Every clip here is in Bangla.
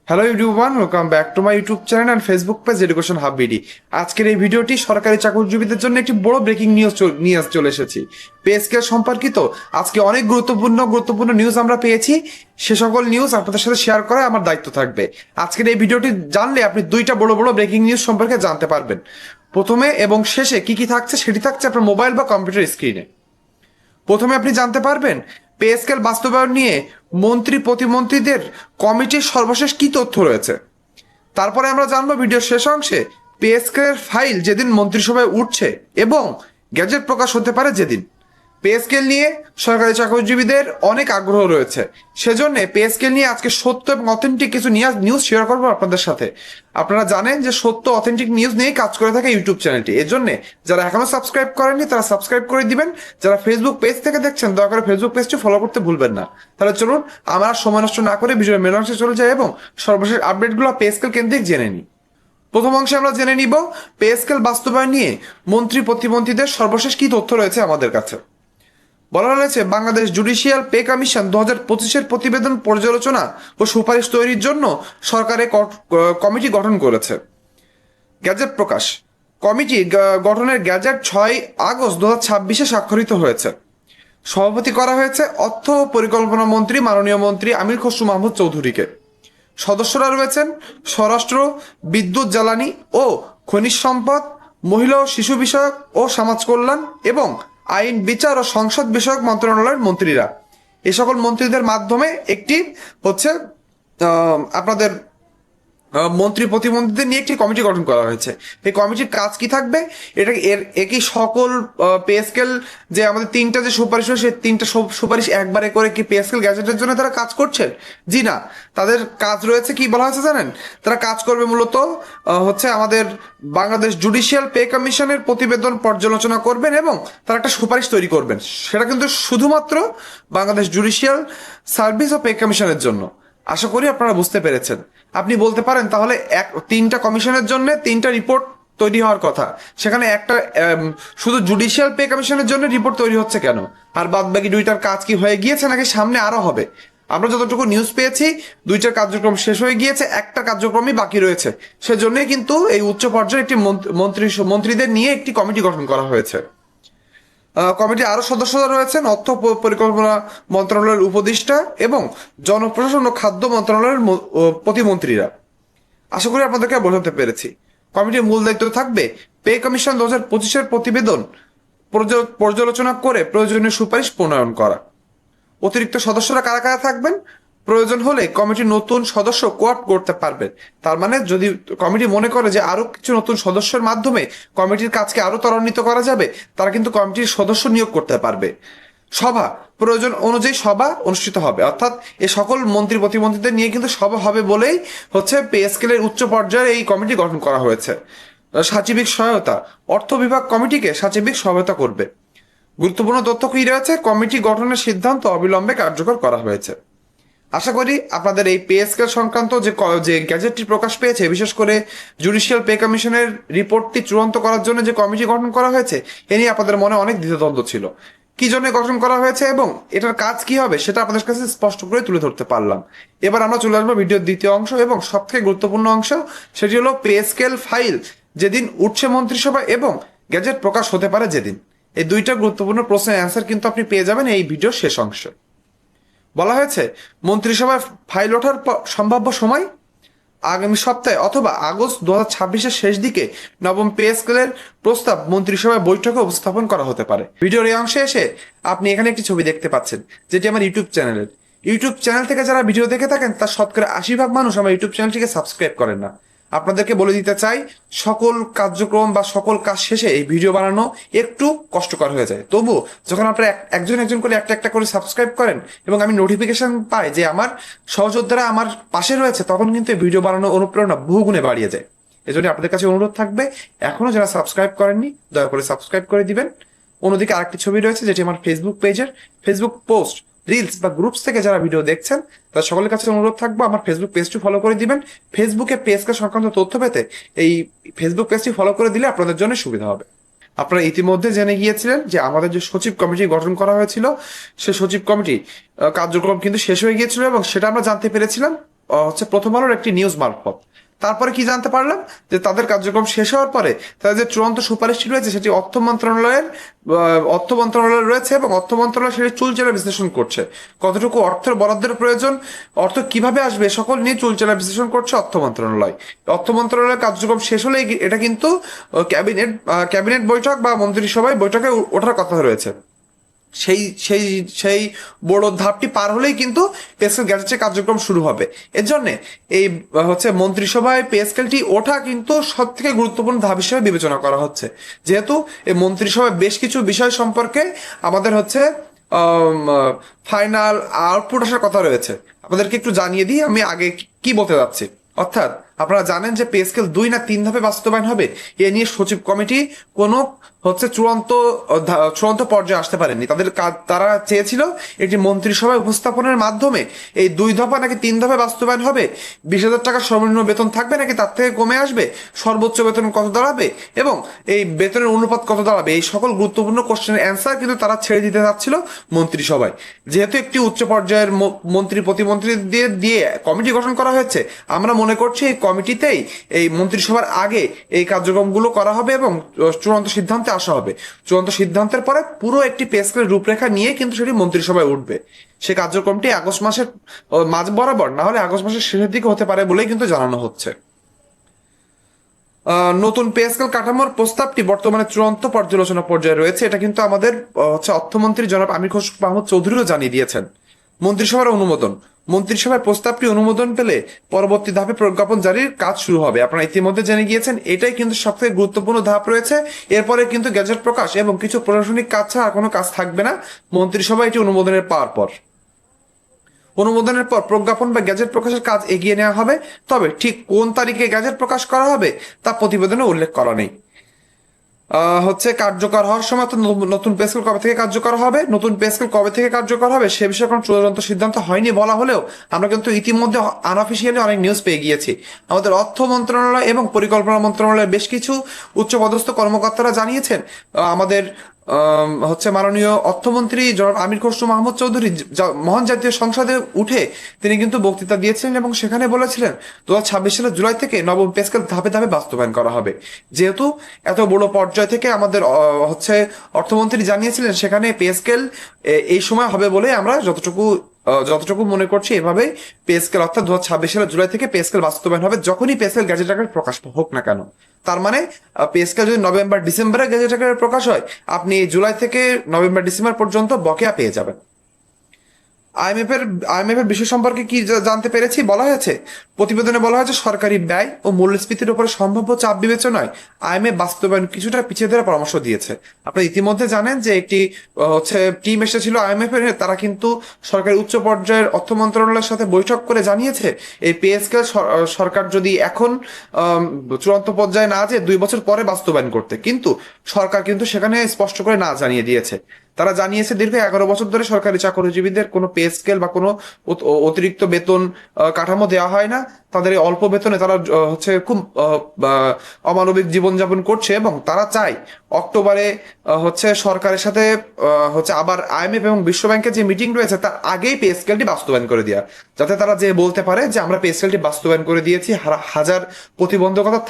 Hello everyone, welcome back to my YouTube channel and Facebook page education hub BD. আজকের এই ভিডিওটি সরকারি চাকরিজীবীদের জন্য একটি বড় ব্রেকিং নিউজ নিয়ে চলে এসেছি। পে স্কেল সম্পর্কিত আজকে অনেক গুরুত্বপূর্ণ নিউজ আমরা পেয়েছি। সে সকল নিউজ আপনাদের সাথে শেয়ার করা আমার দায়িত্ব থাকবে। আজকের এই ভিডিওটি জানলে আপনি দুইটা বড় ব্রেকিং নিউজ সম্পর্কে জানতে পারবেন। প্রথমে এবং শেষে কি কি থাকছে সেটি থাকছে আপনার মোবাইল বা কম্পিউটার স্ক্রিনে। প্রথমে আপনি জানতে পারবেন পে স্কেল বাস্তবায়ন নিয়ে মন্ত্রী প্রতিমন্ত্রীদের কমিটির সর্বশেষ কি তথ্য রয়েছে। তারপরে আমরা জানবো ভিডিওর শেষ অংশে পে স্কেলের ফাইল যেদিন মন্ত্রিসভায় উঠছে এবং গ্যাজেট প্রকাশ হতে পারে যেদিন। পে স্কেল নিয়ে সরকারি চাকরিজীবীদের অনেক আগ্রহ রয়েছে, সেজন্য পে স্কেল নিয়ে আজকে সত্য এবং অথেন্টিক কিছু নিউজ শেয়ার করবো আপনাদের সাথে। আপনারা জানেন যে সত্য অথেন্টিক নিউজ নিয়েই কাজ করে থাকে ইউটিউব চ্যানেলটি। এর জন্য যারা এখনো সাবস্ক্রাইব করেননি তারা সাবস্ক্রাইব করে দিবেন। যারা ফেসবুক পেজ থেকে দেখছেন দয়া করে ফেসবুক পেজটি ফলো করতে ভুলবেন না। তাহলে চলুন আমরা সময় নষ্ট না করে ভিডিওর মেন অংশে চলে যাই এবং সর্বশেষ আপডেটগুলো পে স্কেল কেন্দ্রিক জেনে নিই। প্রথম অংশে আমরা জেনে নিব পে স্কেল বাস্তবায়ন নিয়ে মন্ত্রী প্রতিমন্ত্রীদের সর্বশেষ কি তথ্য রয়েছে আমাদের কাছে। বলা হয়েছে বাংলাদেশ জুডিশিয়াল পে কমিশন 2025-এর প্রতিবেদন পর্যালোচনা ও সুপারিশ তৈরির জন্য সরকারের কমিটি গঠন করেছে। গ্যাজেট প্রকাশ কমিটি গঠনের গ্যাজেট 6 আগস্ট 2026-এ স্বাক্ষরিত হয়েছে। সভাপতি করা হয়েছে অর্থ ও পরিকল্পনা মন্ত্রী মাননীয় মন্ত্রী আমির খসরু মাহমুদ চৌধুরীকে। সদস্যরা রয়েছেন স্বরাষ্ট্র, বিদ্যুৎ জ্বালানি ও খনিজ সম্পদ, মহিলা ও শিশু বিষয়ক ও সমাজ কল্যাণ এবং আইন বিচার ও সংসদ বিষয়ক মন্ত্রণালয়ের মন্ত্রীরা। এ সকল মন্ত্রীদের মাধ্যমে একটি হচ্ছে আপনাদের মন্ত্রী প্রতিমন্ত্রীদের নিয়ে একটি কমিটি গঠন করা হয়েছে। এই কমিটির কাজ কি থাকবে? এটা একই সকল পে স্কেল যে আমাদের তিনটা যে সুপারিশ হয় সেই তিনটা সুপারিশ একবারে করে কি পে স্কেল গ্যাজেটের জন্য তারা কাজ করছেন? জি না, তাদের কাজ রয়েছে কি বলা হয়েছে জানেন? তারা কাজ করবে মূলত হচ্ছে আমাদের বাংলাদেশ জুডিশিয়াল পে কমিশনের প্রতিবেদন পর্যালোচনা করবেন এবং তারা একটা সুপারিশ তৈরি করবেন। সেটা কিন্তু শুধুমাত্র বাংলাদেশ জুডিশিয়াল সার্ভিস ও পে কমিশনের জন্য। আশা করি আপনারা বুঝতে পেরেছেন। আপনি বলতে পারেন তাহলে তিনটা কমিশনের জন্য তিনটা রিপোর্ট তৈরি হওয়ার কথা, সেখানে একটা শুধু জুডিশিয়াল পে কমিশনের জন্য রিপোর্ট তৈরি হচ্ছে কেন? আর বাদ বাকি দুইটার কাজ কি হয়ে গিয়েছে নাকি সামনে আরো হবে? আমরা যতটুকু নিউজ পেয়েছি দুইটার কার্যক্রম শেষ হয়ে গিয়েছে, একটা কার্যক্রমই বাকি রয়েছে। সেজন্যই কিন্তু এই উচ্চ পর্যায়ে একটি মন্ত্রীদের নিয়ে একটি কমিটি গঠন করা হয়েছে। কমিটির আরো সদস্যরা রয়েছেন অর্থ পরিকল্পনা মন্ত্রণালয়ের উপদেষ্টা এবং জনপ্রশাসন ও খাদ্য মন্ত্রণালয়ের প্রতিমন্ত্রীরা। আশা করি আপনাদেরকে বোঝাতে পেরেছি। কমিটির মূল দায়িত্ব থাকবে পে কমিশন 2025-এর প্রতিবেদন পর্যালোচনা করে প্রয়োজনীয় সুপারিশ প্রণয়ন করা। অতিরিক্ত সদস্যরা কারা কারা থাকবেন? প্রয়োজন হলে কমিটির নতুন সদস্য কোয়াপ করতে পারবে। তার মানে যদি কমিটি মনে করে যে আরো কিছু নতুন সদস্যের মাধ্যমে কমিটির কাজকে আরো ত্বরান্বিত করা যাবে, তারা কিন্তু কমিটির সদস্য নিয়োগ করতে পারবে। সভা প্রয়োজন অনুযায়ী সভা অনুষ্ঠিত হবে, অর্থাৎ এই সকল মন্ত্রী প্রতিমন্ত্রীদের নিয়ে কিন্তু সভা হবে বলেই হচ্ছে পে স্কেলের উচ্চ পর্যায়ে এই কমিটি গঠন করা হয়েছে। সাচিবিক সহায়তা অর্থ বিভাগ কমিটিকে সাচিবিক সহায়তা করবে। গুরুত্বপূর্ণ তথ্য কি রয়েছে? কমিটি গঠনের সিদ্ধান্ত অবিলম্বে কার্যকর করা হয়েছে। আশা করি আপনাদের এই পে স্কেল সংক্রান্ত যে গ্যাজেটটি প্রকাশ পেয়েছে, বিশেষ করে জুডিশিয়াল পে কমিশনের রিপোর্টটি চূড়ান্ত করার জন্য যে কমিটি গঠন করা হয়েছে এ নিয়ে আপনাদের মনে অনেক দ্বিধাদ্বন্দ্ব ছিল। কি জন্য গঠন করা হয়েছে এবং এটার কাজ কি হবে সেটা আপনাদের কাছে স্পষ্ট করে তুলে ধরতে পারলাম। এবার আমরা চলে আসবো ভিডিওর দ্বিতীয় অংশ এবং সবথেকে গুরুত্বপূর্ণ অংশ, সেটি হলো পে স্কেল ফাইল যেদিন উঠছে মন্ত্রিসভা এবং গ্যাজেট প্রকাশ হতে পারে যেদিন। এই দুইটা গুরুত্বপূর্ণ প্রশ্নের অ্যান্সার কিন্তু আপনি পেয়ে যাবেন এই ভিডিওর শেষ অংশে। বলা হয়েছে মন্ত্রিসভায় ফাইল ওঠার সম্ভাব্য সময় আগামী সপ্তাহে অথবা আগস্ট 2026-এর শেষ দিকে নবম পে স্কেলের প্রস্তাব মন্ত্রিসভায় বৈঠকে উপস্থাপন করা হতে পারে। ভিডিওর এই অংশে এসে আপনি এখানে একটি ছবি দেখতে পাচ্ছেন, যেটি আমার ইউটিউব চ্যানেল থেকে যারা ভিডিও দেখে থাকেন তার শতকরা 80% মানুষ আমার ইউটিউব চ্যানেলটিকে সাবস্ক্রাইব করেন না। আপনাদেরকে বলে দিতে চাই, সকল কার্যক্রম বা সকল কাজ শেষে এই ভিডিও বানানো একটু কষ্টকর হয়ে যায়। তবু যখন আপনারা একজন করে একটা করে সাবস্ক্রাইব করেন এবং আমি নোটিফিকেশন পাই যে আমার সহযোদ্ধারা আমার পাশে রয়েছে, তখন কিন্তু এই ভিডিও বানানোর অনুপ্রেরণা বহুগুণে বাড়িয়ে যায়। এজন্য আপনাদের কাছে অনুরোধ থাকবে, এখনো যারা সাবস্ক্রাইব করেননি দয়া করে সাবস্ক্রাইব করে দিবেন। অন্যদিকে আরেকটি ছবি রয়েছে যেটি আমার ফেসবুক পেজের। ফেসবুক পোস্ট, রিলস বা গ্রুপস থেকে যারা ভিডিও দেখছেন তার সকলের কাছে অনুরোধ থাকবো আমার ফেসবুক পেজটি ফলো করে দিবেন। ফেসবুকে পেজকে সংক্রান্ত তথ্য পেতে এই ফেসবুক পেজটি ফলো করে দিলে আপনাদের জন্য সুবিধা হবে। আপনারা ইতিমধ্যে জেনে গিয়েছিলেন যে আমাদের যে সচিব কমিটি গঠন করা হয়েছিল, সে সচিব কমিটি কার্যক্রম কিন্তু শেষ হয়ে গিয়েছিল এবং সেটা আমরা জানতে পেরেছিলাম হচ্ছে প্রথম আলোর একটি নিউজ মারফত। তারপরে কি জানতে পারলাম যে তাদের কার্যক্রম শেষ হওয়ার পরে তাদের যে চূড়ান্ত সুপারিশটি রয়েছে সেটি অর্থ মন্ত্রণালয়ের রয়েছে এবং অর্থ মন্ত্রণালয় সেটি চুলচেরা বিশ্লেষণ করছে। কতটুকু অর্থের বরাদ্দের প্রয়োজন, অর্থ কিভাবে আসবে, সকল নিয়ে চুলচেরা বিশ্লেষণ করছে অর্থ মন্ত্রণালয়। অর্থ মন্ত্রণালয়ের কার্যক্রম শেষ হলেই এটা কিন্তু ক্যাবিনেট বৈঠক বা মন্ত্রিসভায় বৈঠকে ওঠার কথা রয়েছে। সেই সেই সেই বড় ধাপটি পার হলেই কিন্তু পে স্কেল গ্যাজেটের কার্যক্রম শুরু হবে। এর জন্য এই হচ্ছে মন্ত্রিসভায় পে স্কেলটি ওঠা কিন্তু সব থেকে গুরুত্বপূর্ণ ধাপ হিসেবে বিবেচনা করা হচ্ছে, যেহেতু এই মন্ত্রিসভায় বেশ কিছু বিষয় সম্পর্কে আমাদের হচ্ছে ফাইনাল আউটপুট আসার কথা রয়েছে। আপনাদেরকে একটু জানিয়ে দিই আমি আগে কি বলতে যাচ্ছি। অর্থাৎ আপনারা জানেন যে পে স্কেল 2 না 3 ধাপে বাস্তবায়ন হবে। এ নিয়ে সচিব কমিটি কোনো হচ্ছে চূড়ান্ত পর্যায়ে আসতে পারেনি। তারা চেয়েছিল একটি মন্ত্রিসভায় উপস্থাপনের মাধ্যমে এই 2 দফা নাকি 3 দফায় বাস্তবায়ন হবে, 20,000 টাকা সর্বনিম্ন বেতন থাকবে নাকি তার থেকে কমে আসবে, সর্বোচ্চ বেতন কত দাঁড়াবে এবং এই বেতনের অনুপাত কত দাঁড়াবে, এই সকল গুরুত্বপূর্ণ কোশ্চেনের অ্যান্সার কিন্তু তারা ছেড়ে দিতে চাচ্ছিল মন্ত্রিসভায়। যেহেতু একটি উচ্চ পর্যায়ের মন্ত্রী প্রতিমন্ত্রী দিয়ে কমিটি গঠন করা হয়েছে, আমরা মনে করছি এই কমিটিতেই এই মন্ত্রিসভার আগে এই কার্যক্রমগুলো করা হবে এবং চূড়ান্ত সিদ্ধান্তে আসা হবে। চূড়ান্ত সিদ্ধান্তের পরে পুরো একটি পে স্কেলের রূপরেখা নিয়ে কিন্তু সেটি মন্ত্রিসভায় উঠবে। সে কার্যক্রমটি আগস্ট মাসের মাঝ বরাবর না হলে আগস্ট মাসের শেষের দিকে হতে পারে বলেই কিন্তু জানানো হচ্ছে। নতুন পে স্কেল কাঠামোর প্রস্তাবটি বর্তমানে চূড়ান্ত পর্যালোচনা পর্যায়ে রয়েছে। এটা কিন্তু আমাদের হচ্ছে অর্থমন্ত্রী জনাব আমির খসরু মাহমুদ চৌধুরীও জানিয়ে দিয়েছেন। মন্ত্রিসভার অনুমোদন, মন্ত্রিসভায় প্রস্তাবটি অনুমোদন পেলে পরবর্তী ধাপে প্রজ্ঞাপন জারির কাজ শুরু হবে। আপনারা ইতিমধ্যে জেনে গিয়েছেন, এটাই কিন্তু সবথেকে গুরুত্বপূর্ণ ধাপ রয়েছে। এরপরে কিন্তু গ্যাজেট প্রকাশ এবং কিছু প্রশাসনিক কাজ ছাড়া আর কোনো কাজ থাকবে না মন্ত্রিসভা এটি অনুমোদনের পাওয়ার পর। অনুমোদনের পর প্রজ্ঞাপন বা গ্যাজেট প্রকাশের কাজ এগিয়ে নেওয়া হবে, তবে ঠিক কোন তারিখে গ্যাজেট প্রকাশ করা হবে তা প্রতিবেদনে উল্লেখ করা নেই। হচ্ছে কার্যকর হওয়ার সময় তো নতুন পে স্কেল কবে থেকে কার্যকর হবে, নতুন পে স্কেল কবে থেকে কার্যকর হবে সে বিষয়ে কোনো চূড়ান্ত সিদ্ধান্ত হয়নি বলা হলেও আমরা কিন্তু ইতিমধ্যে আনঅফিসিয়ালি অনেক নিউজ পেয়ে গিয়েছি। আমাদের অর্থ মন্ত্রণালয় এবং পরিকল্পনা মন্ত্রণালয়ের বেশ কিছু উচ্চপদস্থ কর্মকর্তারা জানিয়েছেন আমাদের হচ্ছে মাননীয় অর্থমন্ত্রী জনাব আমির খসরু মাহমুদ চৌধুরী মহান জাতীয় সংসদে উঠে তিনি কিন্তু বক্তৃতা দিয়েছিলেন এবং সেখানে বলেছিলেন 2026 সালের জুলাই থেকে নবম পে স্কেল ধাপে ধাপে বাস্তবায়ন করা হবে। যেহেতু এত বড় পর্যায় থেকে আমাদের হচ্ছে অর্থমন্ত্রী জানিয়েছিলেন, সেখানে পে স্কেল এই সময় হবে বলে আমরা যতটুকু মনে করছি এভাবেই পে স্কেল অর্থাৎ 2026 সালের জুলাই থেকে পে স্কেল বাস্তবায়ন হবে, যখনই পে স্কেল গ্যাজেট আকারে প্রকাশ হোক না কেন। তার মানে পে স্কেল যদি নভেম্বর ডিসেম্বরে গ্যাজেট আকারে প্রকাশ হয়, আপনি জুলাই থেকে নভেম্বর ডিসেম্বর পর্যন্ত বকেয়া পেয়ে যাবেন। আইএমএফ এর বিষয় সম্পর্কে কি জানতে পেরেছি, বলা হয়েছে প্রতিবেদনে বলা হয়েছে সরকারি ব্যয় ও মূল্যস্ফীতির উপরে সম্ভাব্য চাপ বিবেচনায় আইএমএফ বাস্তবায়ন কিছুটা পিছিয়ে দেওয়ার পরামর্শ দিয়েছে। আপনারা ইতিমধ্যে জানেন যে একটি হচ্ছে টিম এসেছিল আইএমএফ এর, তারা কিন্তু সরকারি উচ্চ পর্যায়ের অর্থ মন্ত্রণালয়ের সাথে বৈঠক করে জানিয়েছে এই পে স্কেল সরকার যদি এখন চূড়ান্ত পর্যায়ে না যেয়ে 2 বছর পরে বাস্তবায়ন করতে, কিন্তু সরকার কিন্তু সেখানে স্পষ্ট করে না জানিয়ে দিয়েছে। তারা জানিয়েছে দীর্ঘ 11 বছর ধরে সরকারি চাকরিজীবীদের কোনো পে স্কেল বা কোনো অতিরিক্ত বেতন কাঠামো দেওয়া হয় না। তাদের এই অল্প বেতনে তারা হচ্ছে খুব অমানবিক জীবনযাপন করছে এবং তারা চায় অক্টোবরে হচ্ছে সরকারের সাথে হচ্ছে আবার আইএমএফ এবং বিশ্ব ব্যাংকের যে মিটিং রয়েছে তার আগেই পে স্কেলটি বাস্তবায়ন করে দেওয়া, যাতে তারা যে বলতে পারে যে আমরা পে স্কেলটি বাস্তবায়ন করে দিয়েছি, হাজার প্রতিবন্ধকতা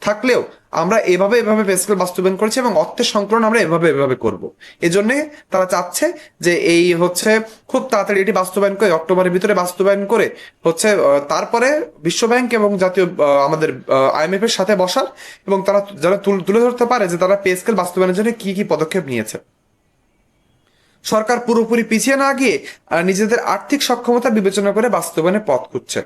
থাকলেও আমরা এভাবে পে স্কেল বাস্তবায়ন করেছি এবং অর্থের সংকলন আমরা এভাবে করব। এজন্য তারা চাচ্ছে যে এই হচ্ছে খুব তাড়াতাড়ি এটি বাস্তবায়ন করে অক্টোবরের ভিতরে বাস্তবায়ন করে হচ্ছে তারপরে বিশ্ব ব্যাংক এবং জাতীয় আমাদের আইএমএফ এর সাথে বসার এবং তারা যারা তুলে ধরতে পারে যে তারা পে স্কেল বাস্তবায়নের জন্য কি কি পদক্ষেপ নিয়েছে। সরকার পুরোপুরি পিছিয়ে না গিয়ে নিজেদের আর্থিক সক্ষমতা বিবেচনা করে বাস্তবায়নের পথ খুঁজছে।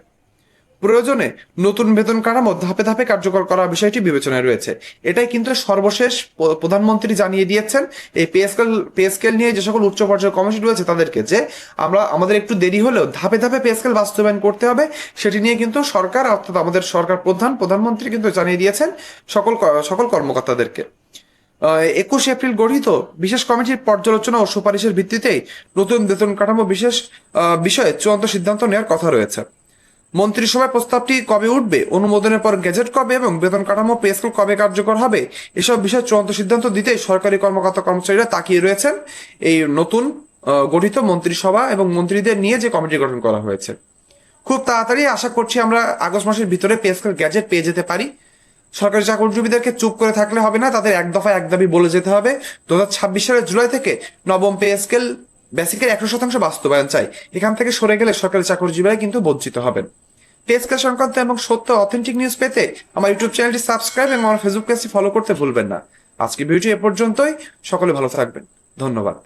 প্রয়োজনে নতুন বেতন কাঠামো ধাপে ধাপে কার্যকর করার বিষয়টি বিবেচনায় রয়েছে। এটাই কিন্তু সর্বশেষ প্রধানমন্ত্রী জানিয়ে দিয়েছেন এই পে স্কেল নিয়ে যে সকল উচ্চ পর্যায়ের কমিশন রয়েছে তাদেরকে, যে আমাদের একটু দেরি হলেও ধাপে ধাপে পে স্কেল বাস্তবায়ন করতে হবে। সেটি নিয়ে কিন্তু সরকার অর্থাৎ আমাদের সরকার প্রধানমন্ত্রী কিন্তু জানিয়ে দিয়েছেন সকল কর্মকর্তাদেরকে। 21 এপ্রিল গঠিত বিশেষ কমিটির পর্যালোচনা ও সুপারিশের ভিত্তিতেই নতুন বেতন কাঠামো বিষয়ে চূড়ান্ত সিদ্ধান্ত নেওয়ার কথা রয়েছে। মন্ত্রিসভায় প্রস্তাবটি কবে উঠবে, অনুমোদনের পর গেজেট কবে এবং বেতন কাঠামো পে স্কেল কবে কার্যকর হবে, এসব বিষয়ে চূড়ান্ত সিদ্ধান্ত দিতেই সরকারি কর্মচারীরা তাকিয়ে রয়েছেন এই নতুন গঠিত মন্ত্রিসভা এবং মন্ত্রীদের নিয়ে যে কমিটি গঠন করা হয়েছে। খুব তাড়াতাড়ি আশা করছি আমরা আগস্ট মাসের ভিতরে পে স্কেল গ্যাজেট পেয়ে যেতে পারি। সরকারি চাকরিজীবীদেরকে চুপ করে থাকলে হবে না, তাদের এক দফা এক দাবি বলে যেতে হবে। 2026 সালের জুলাই থেকে নবম পে স্কেল বেসিকের 100% বাস্তবায়ন চাই। এখান থেকে সরে গেলে সরকারি চাকরিজীবীরা কিন্তু বঞ্চিত হবেন। পে স্কেল সংক্রান্ত এবং সত্য অথেন্টিক নিউজ পেতে আমার ইউটিউব চ্যানেলটি সাবস্ক্রাইব এবং আমার ফেসবুক পেজটি ফলো করতে ভুলবেন না। আজকে ভিডিওটি এ পর্যন্তই। সকলে ভালো থাকবেন। ধন্যবাদ।